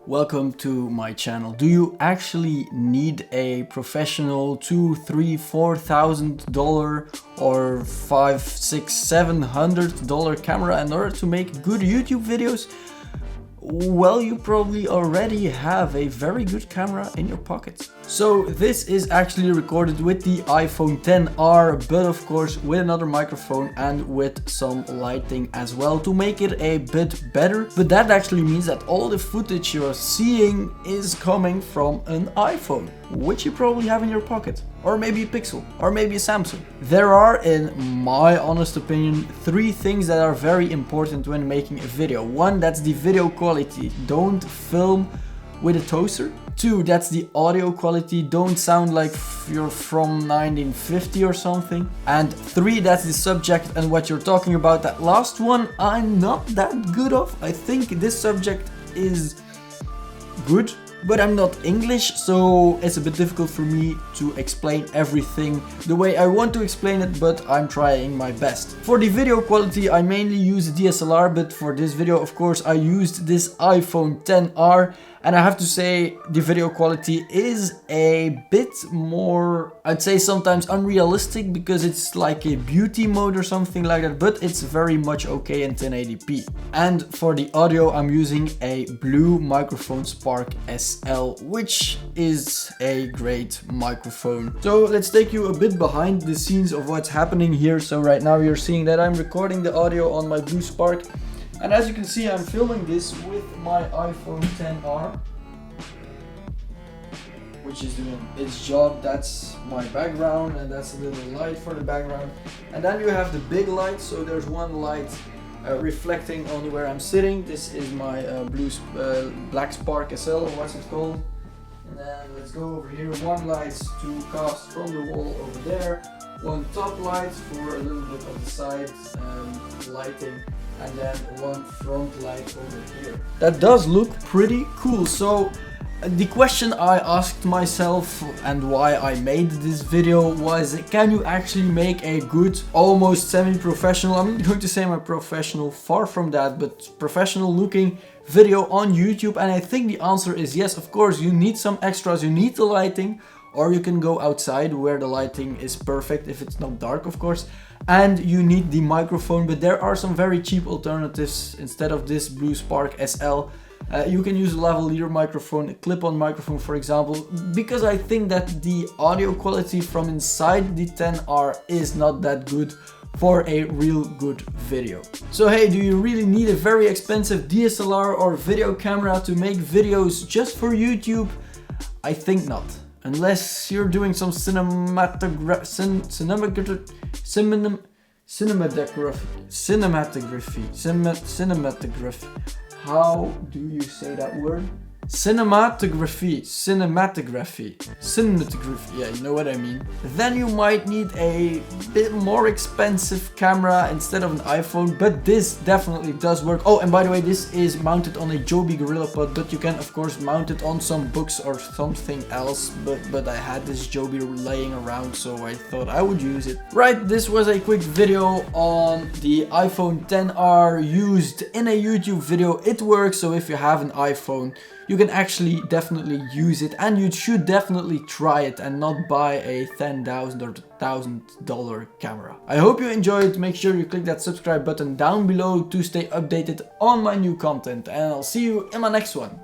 Welcome to my channel. Do you actually need a professional $2,000, $3,000, $4,000 or $500, $600, $700 camera in order to make good YouTube videos? Well, you probably already have a very good camera in your pocket. So this is actually recorded with the iPhone XR, but of course with another microphone and with some lighting as well to make it a bit better. But that actually means that all the footage you're seeing is coming from an iPhone, which you probably have in your pocket. Or maybe a Pixel, or maybe a Samsung. There are, in my honest opinion, three things that are very important when making a video. One, that's the video quality. Don't film with a toaster. Two, that's the audio quality. Don't sound like you're from 1950 or something. And three, that's the subject and what you're talking about. That last one, I'm not that good of. I think this subject is good, but I'm not English, so it's a bit difficult for me to explain everything the way I want to explain it, but I'm trying my best. For the video quality, I mainly use DSLR, but for this video, of course, I used this iPhone XR, and I have to say the video quality is a bit more, I'd say sometimes unrealistic, because it's like a beauty mode or something like that, but it's very much okay in 1080p. And for the audio, I'm using a Blue Microphone Spark SL, which is a great microphone. So let's take you a bit behind the scenes of what's happening here. So right now you're seeing that I'm recording the audio on my Blue Spark. And as you can see, I'm filming this with my iPhone XR, which is doing its job. That's my background, and that's a little light for the background. And then you have the big light, so there's one light reflecting on where I'm sitting. This is my Black Spark SL, or what's it called. And then let's go over here. One light to cast from the wall over there. One top light for a little bit of the side lighting. And then one front light over here. That does look pretty cool. So the question I asked myself and why I made this video was, can you actually make a good, almost semi-professional, I'm not going to say I'm a professional, far from that, but professional looking video on YouTube? And I think the answer is yes. Of course, you need some extras, you need the lighting, or you can go outside where the lighting is perfect if it's not dark, of course. And you need the microphone, but there are some very cheap alternatives. Instead of this Blue Spark SL, you can use a lavalier microphone, a clip-on microphone for example, because I think that the audio quality from inside the XR is not that good for a real good video. So hey, do you really need a very expensive DSLR or video camera to make videos just for YouTube? I think not. Unless you're doing some cinematography. How do you say that word? Cinematography, yeah, you know what I mean. Then you might need a bit more expensive camera instead of an iPhone, but this definitely does work. Oh, and by the way, this is mounted on a Joby Gorillapod, but you can of course mount it on some books or something else, but I had this Joby laying around, so I thought I would use it. Right, this was a quick video on the iPhone XR used in a YouTube video. It works, so if you have an iPhone, you can actually definitely use it, and you should definitely try it and not buy a $10,000 or $1,000 camera. I hope you enjoyed. Make sure you click that subscribe button down below to stay updated on my new content, and I'll see you in my next one.